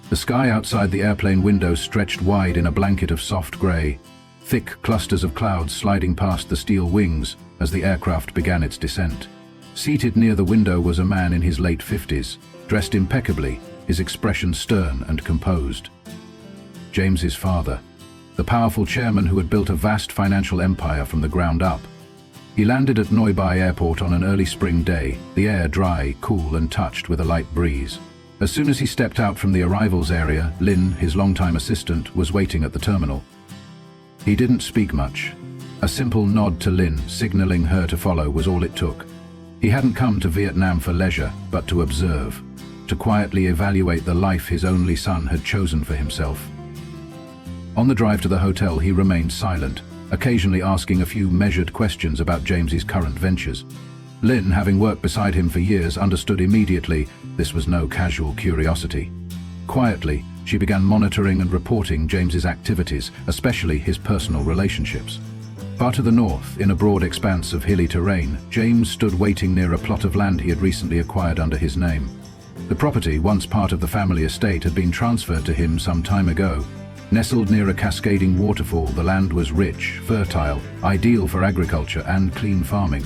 The sky outside the airplane window stretched wide in a blanket of soft grey, thick clusters of clouds sliding past the steel wings as the aircraft began its descent. Seated near the window was a man in his late 50s, dressed impeccably, his expression stern and composed. James's father, the powerful chairman who had built a vast financial empire from the ground up. He landed at Neubai Airport on an early spring day, the air dry, cool and touched with a light breeze. As soon as he stepped out from the arrivals area, Lynn, his longtime assistant, was waiting at the terminal. He didn't speak much. A simple nod to Lynn, signaling her to follow, was all it took. He hadn't come to Vietnam for leisure, but to observe, to quietly evaluate the life his only son had chosen for himself. On the drive to the hotel, he remained silent, occasionally asking a few measured questions about James's current ventures. Lynn, having worked beside him for years, understood immediately this was no casual curiosity. Quietly, she began monitoring and reporting James's activities, especially his personal relationships. Far to the north, in a broad expanse of hilly terrain, James stood waiting near a plot of land he had recently acquired under his name. The property, once part of the family estate, had been transferred to him some time ago. Nestled near a cascading waterfall, the land was rich, fertile, ideal for agriculture and clean farming.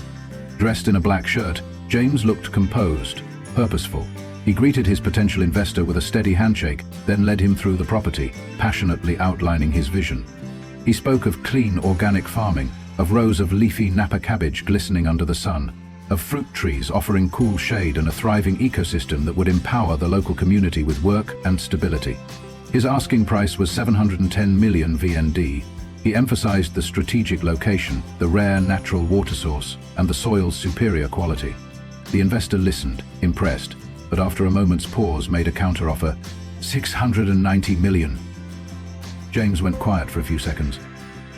Dressed in a black shirt, James looked composed, purposeful. He greeted his potential investor with a steady handshake, then led him through the property, passionately outlining his vision. He spoke of clean, organic farming, of rows of leafy Napa cabbage glistening under the sun, of fruit trees offering cool shade and a thriving ecosystem that would empower the local community with work and stability. His asking price was 710 million VND. He emphasized the strategic location, the rare natural water source, and the soil's superior quality. The investor listened, impressed, but after a moment's pause made a counteroffer, 690 million. James went quiet for a few seconds.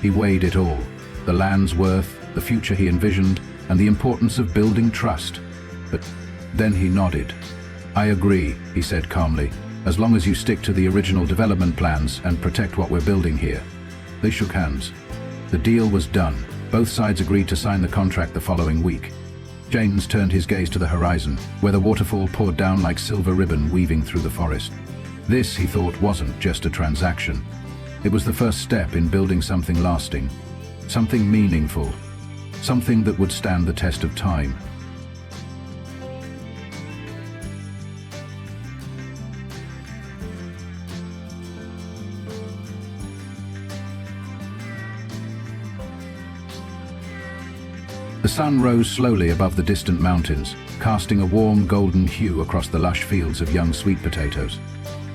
He weighed it all, the land's worth, the future he envisioned, and the importance of building trust. But then he nodded. "I agree," he said calmly, "as long as you stick to the original development plans and protect what we're building here." They shook hands. The deal was done. Both sides agreed to sign the contract the following week. James turned his gaze to the horizon, where the waterfall poured down like silver ribbon weaving through the forest. This, he thought, wasn't just a transaction. It was the first step in building something lasting, something meaningful, something that would stand the test of time. The sun rose slowly above the distant mountains, casting a warm golden hue across the lush fields of young sweet potatoes.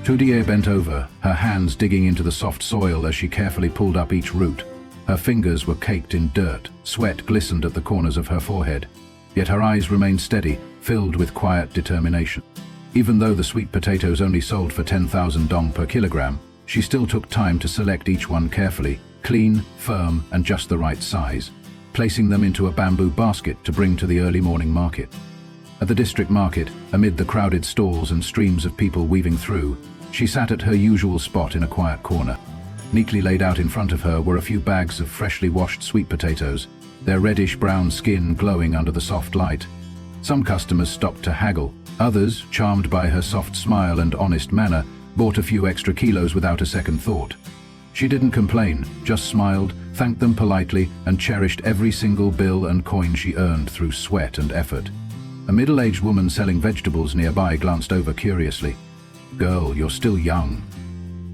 Tu Diep bent over, her hands digging into the soft soil as she carefully pulled up each root. Her fingers were caked in dirt, sweat glistened at the corners of her forehead. Yet her eyes remained steady, filled with quiet determination. Even though the sweet potatoes only sold for 10,000 dong per kilogram, she still took time to select each one carefully, clean, firm, and just the right size, placing them into a bamboo basket to bring to the early morning market. At the district market, amid the crowded stalls and streams of people weaving through, she sat at her usual spot in a quiet corner. Neatly laid out in front of her were a few bags of freshly washed sweet potatoes, their reddish-brown skin glowing under the soft light. Some customers stopped to haggle. Others, charmed by her soft smile and honest manner, bought a few extra kilos without a second thought. She didn't complain, just smiled, thanked them politely, and cherished every single bill and coin she earned through sweat and effort. A middle-aged woman selling vegetables nearby glanced over curiously. "Girl, you're still young.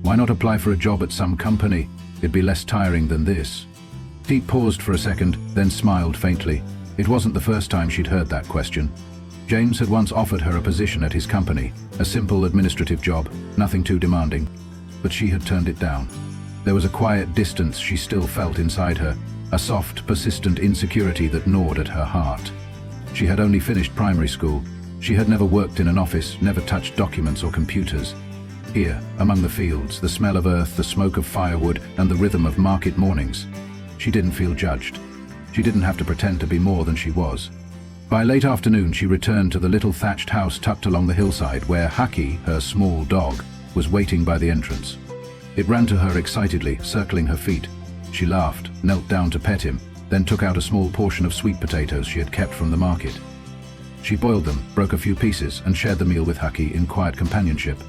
Why not apply for a job at some company? It'd be less tiring than this." Diep paused for a second, then smiled faintly. It wasn't the first time she'd heard that question. James had once offered her a position at his company, a simple administrative job, nothing too demanding. But she had turned it down. There was a quiet distance she still felt inside her, a soft, persistent insecurity that gnawed at her heart. She had only finished primary school. She had never worked in an office, never touched documents or computers. Here, among the fields, the smell of earth, the smoke of firewood, and the rhythm of market mornings, she didn't feel judged. She didn't have to pretend to be more than she was. By late afternoon, she returned to the little thatched house tucked along the hillside where Haki, her small dog, was waiting by the entrance. It ran to her excitedly, circling her feet. She laughed, knelt down to pet him, then took out a small portion of sweet potatoes she had kept from the market. She boiled them, broke a few pieces, and shared the meal with Haki in quiet companionship.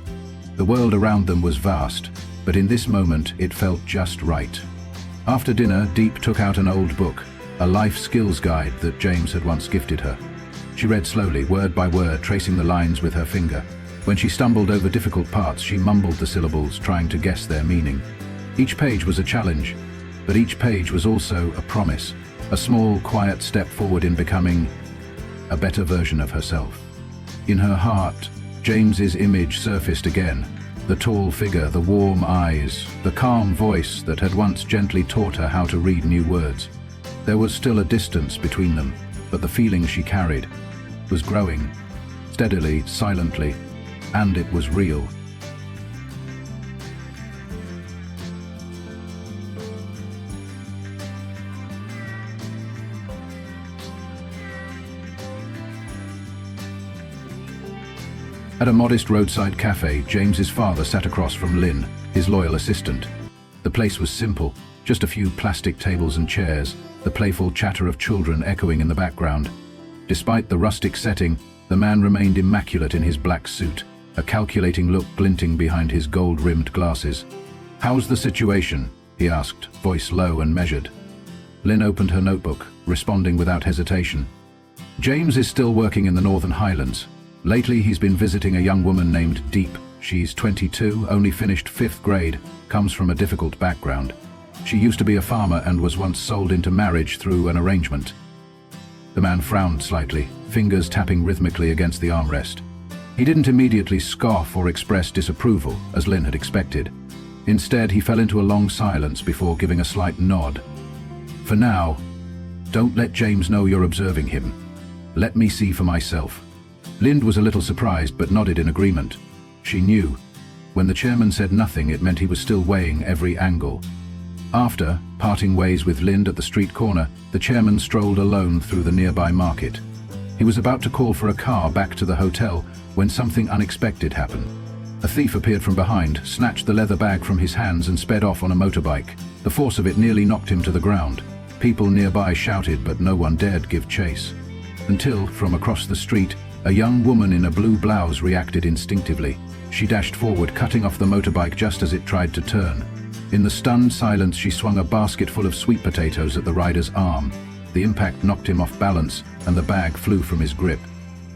The world around them was vast, but in this moment it felt just right. After dinner, Diep took out an old book, a life skills guide that James had once gifted her. She read slowly, word by word, tracing the lines with her finger. When she stumbled over difficult parts, she mumbled the syllables, trying to guess their meaning. Each page was a challenge, but each page was also a promise, a small, quiet step forward in becoming a better version of herself. In her heart, James's image surfaced again. The tall figure, the warm eyes, the calm voice that had once gently taught her how to read new words. There was still a distance between them, but the feeling she carried was growing, steadily, silently, and it was real. At a modest roadside cafe, James's father sat across from Lynn, his loyal assistant. The place was simple, just a few plastic tables and chairs, the playful chatter of children echoing in the background. Despite the rustic setting, the man remained immaculate in his black suit, a calculating look glinting behind his gold-rimmed glasses. "How's the situation?" he asked, voice low and measured. Lynn opened her notebook, responding without hesitation. "James is still working in the Northern Highlands. Lately he's been visiting a young woman named Diep. She's 22, only finished 5th grade, comes from a difficult background. She used to be a farmer and was once sold into marriage through an arrangement." The man frowned slightly, fingers tapping rhythmically against the armrest. He didn't immediately scoff or express disapproval, as Lynn had expected. Instead, he fell into a long silence before giving a slight nod. "For now, don't let James know you're observing him. Let me see for myself." Lynn was a little surprised but nodded in agreement. She knew. When the chairman said nothing, it meant he was still weighing every angle. After parting ways with Lynn at the street corner, the chairman strolled alone through the nearby market. He was about to call for a car back to the hotel when something unexpected happened. A thief appeared from behind, snatched the leather bag from his hands and sped off on a motorbike. The force of it nearly knocked him to the ground. People nearby shouted, but no one dared give chase. Until, from across the street, a young woman in a blue blouse reacted instinctively. She dashed forward, cutting off the motorbike just as it tried to turn. In the stunned silence, she swung a basket full of sweet potatoes at the rider's arm. The impact knocked him off balance, and the bag flew from his grip.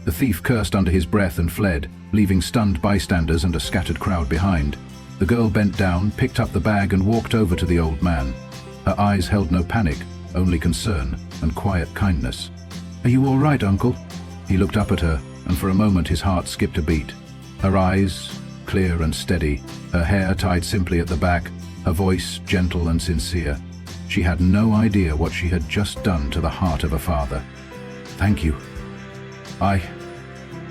The thief cursed under his breath and fled, leaving stunned bystanders and a scattered crowd behind. The girl bent down, picked up the bag and walked over to the old man. Her eyes held no panic, only concern and quiet kindness. "Are you all right, Uncle?" He looked up at her, and for a moment his heart skipped a beat. Her eyes, clear and steady, her hair tied simply at the back, her voice gentle and sincere. She had no idea what she had just done to the heart of a father. "Thank you. I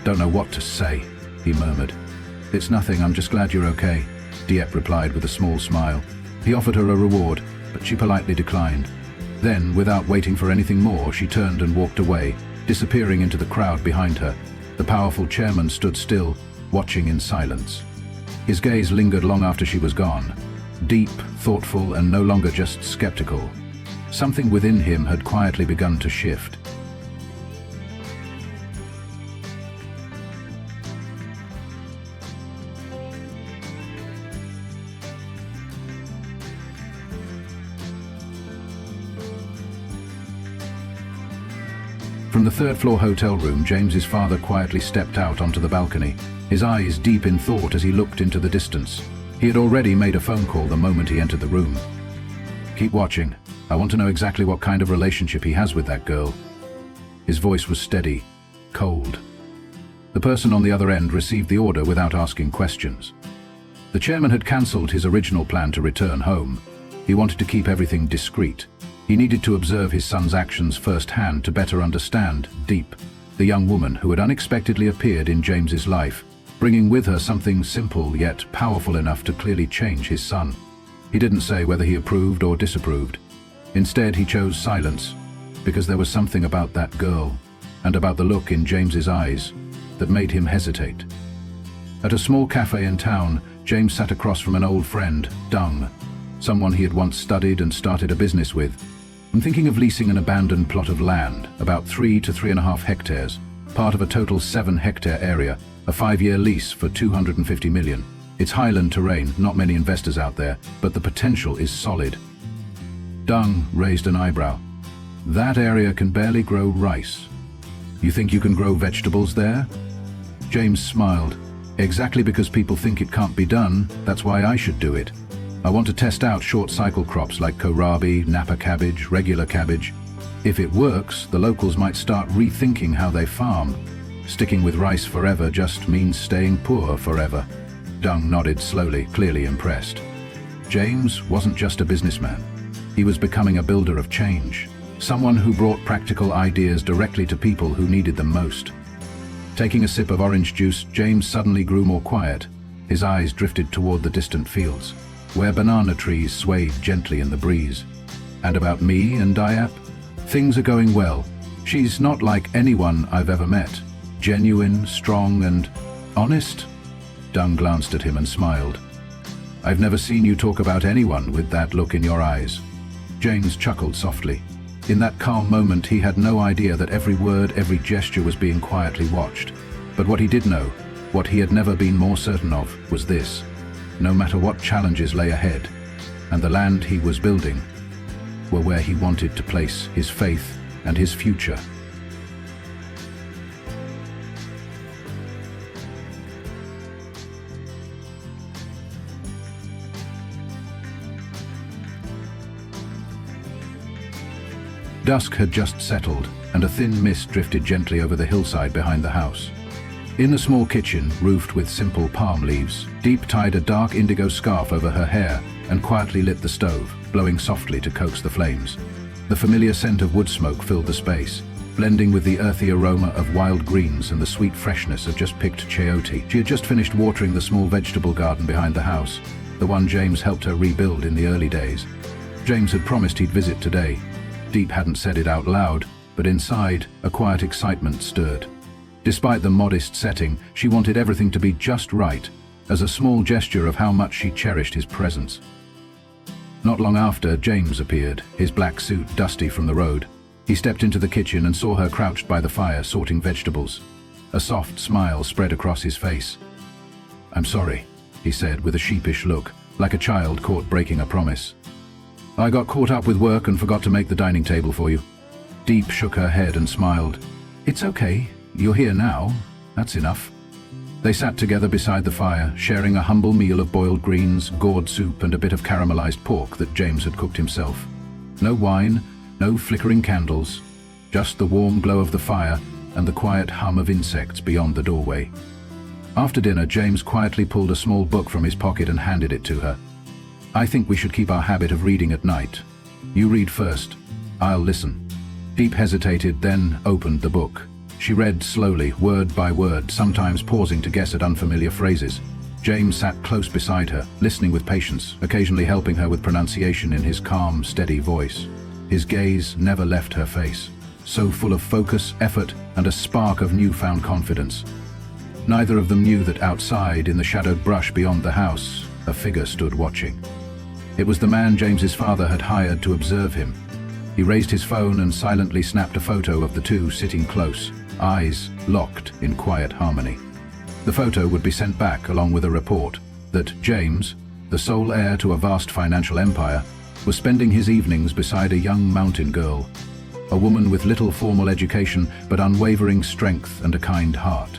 don't know what to say," he murmured. "It's nothing, I'm just glad you're okay," Diep replied with a small smile. He offered her a reward, but she politely declined. Then, without waiting for anything more, she turned and walked away, disappearing into the crowd behind her. The powerful chairman stood still, watching in silence. His gaze lingered long after she was gone, deep, thoughtful, and no longer just skeptical. Something within him had quietly begun to shift. From the third-floor hotel room, James's father quietly stepped out onto the balcony, his eyes deep in thought as he looked into the distance. He had already made a phone call the moment he entered the room. "Keep watching. I want to know exactly what kind of relationship he has with that girl." His voice was steady, cold. The person on the other end received the order without asking questions. The chairman had cancelled his original plan to return home. He wanted to keep everything discreet. He needed to observe his son's actions firsthand to better understand Diep, the young woman who had unexpectedly appeared in James's life, bringing with her something simple yet powerful enough to clearly change his son. He didn't say whether he approved or disapproved. Instead, he chose silence, because there was something about that girl, and about the look in James's eyes, that made him hesitate. At a small cafe in town, James sat across from an old friend, Dung, someone he had once studied and started a business with. "I'm thinking of leasing an abandoned plot of land, about 3 to 3.5 hectares, part of a total 7-hectare area, a 5-year lease for 250 million. It's highland terrain, not many investors out there, but the potential is solid. Dung raised an eyebrow. That area can barely grow rice. You think you can grow vegetables there? James smiled. Exactly because people think it can't be done, that's why I should do it. I want to test out short cycle crops like kohlrabi, napa cabbage, regular cabbage. If it works, the locals might start rethinking how they farm. Sticking with rice forever just means staying poor forever. Dung nodded slowly, clearly impressed. James wasn't just a businessman. He was becoming a builder of change. Someone who brought practical ideas directly to people who needed them most. Taking a sip of orange juice, James suddenly grew more quiet. His eyes drifted toward the distant fields, where banana trees swayed gently in the breeze. And about me and Diep? Things are going well. She's not like anyone I've ever met. Genuine, strong, and honest? Dung glanced at him and smiled. I've never seen you talk about anyone with that look in your eyes. James chuckled softly. In that calm moment, he had no idea that every word, every gesture was being quietly watched. But what he did know, what he had never been more certain of, was this. No matter what challenges lay ahead, and the land he was building were where he wanted to place his faith and his future. Dusk had just settled, and a thin mist drifted gently over the hillside behind the house. In the small kitchen, roofed with simple palm leaves, Diep tied a dark indigo scarf over her hair and quietly lit the stove, blowing softly to coax the flames. The familiar scent of wood smoke filled the space, blending with the earthy aroma of wild greens and the sweet freshness of just picked chayote. She had just finished watering the small vegetable garden behind the house, the one James helped her rebuild in the early days. James had promised he'd visit today. Diep hadn't said it out loud, but inside, a quiet excitement stirred. Despite the modest setting, she wanted everything to be just right, as a small gesture of how much she cherished his presence. Not long after, James appeared, his black suit dusty from the road. He stepped into the kitchen and saw her crouched by the fire, sorting vegetables. A soft smile spread across his face. "I'm sorry," he said with a sheepish look, like a child caught breaking a promise. "I got caught up with work and forgot to make the dining table for you." Diep shook her head and smiled. "It's okay. You're here now. That's enough." They sat together beside the fire, sharing a humble meal of boiled greens, gourd soup, and a bit of caramelized pork that James had cooked himself. No wine, no flickering candles, just the warm glow of the fire and the quiet hum of insects beyond the doorway. After dinner, James quietly pulled a small book from his pocket and handed it to her. "I think we should keep our habit of reading at night. You read first. I'll listen." Diep hesitated, then opened the book. She read slowly, word by word, sometimes pausing to guess at unfamiliar phrases. James sat close beside her, listening with patience, occasionally helping her with pronunciation in his calm, steady voice. His gaze never left her face, so full of focus, effort, and a spark of newfound confidence. Neither of them knew that outside, in the shadowed brush beyond the house, a figure stood watching. It was the man James's father had hired to observe him. He raised his phone and silently snapped a photo of the two sitting close, eyes locked in quiet harmony. The photo would be sent back along with a report that James, the sole heir to a vast financial empire, was spending his evenings beside a young mountain girl, a woman with little formal education but unwavering strength and a kind heart.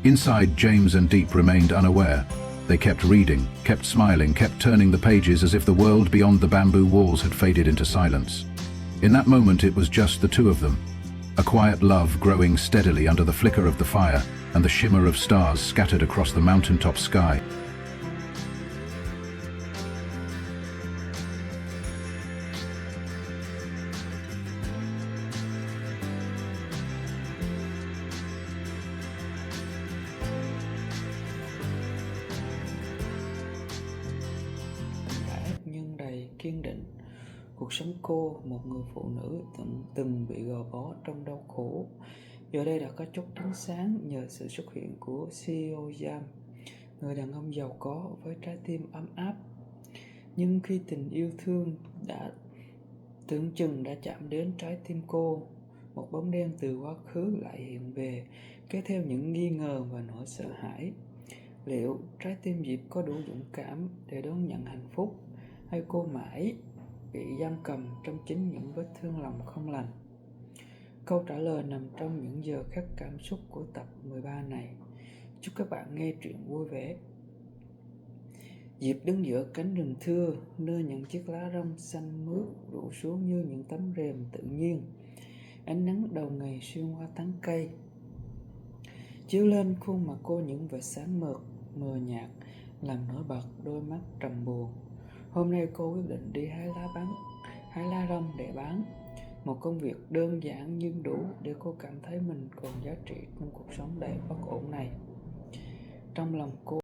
Inside, James and Diep remained unaware. They kept reading, kept smiling, kept turning the pages as if the world beyond the bamboo walls had faded into silence. In that moment, it was just the two of them, a quiet love growing steadily under the flicker of the fire and the shimmer of stars scattered across the mountaintop sky. Nhưng đầy kiên định. Cuộc sống cô, một người phụ nữ từng bị gò bó trong đau khổ, giờ đây đã có chút ánh sáng nhờ sự xuất hiện của CEO James, người đàn ông giàu có với trái tim ấm áp. Nhưng khi tình yêu thương đã tưởng chừng đã chạm đến trái tim cô, một bóng đen từ quá khứ lại hiện về, kéo theo những nghi ngờ và nỗi sợ hãi. Liệu trái tim Diệp có đủ dũng cảm để đón nhận hạnh phúc, hay cô mãi bị giam cầm trong chính những vết thương lòng không lành? Câu trả lời nằm trong những giờ khắc cảm xúc của tập 13 này. Chúc các bạn nghe truyện vui vẻ. Diệp đứng giữa cánh rừng thưa, nơi những chiếc lá rong xanh mướt rủ xuống như những tấm rèm tự nhiên. Ánh nắng đầu ngày xuyên qua tán cây, chiếu lên khuôn mặt cô những vệt sáng mờ nhạt, làm nổi bật đôi mắt trầm buồn. Hôm nay cô quyết định đi hái lá rong để bán. Một công việc đơn giản nhưng đủ để cô cảm thấy mình còn giá trị trong cuộc sống đầy bất ổn này. Trong lòng cô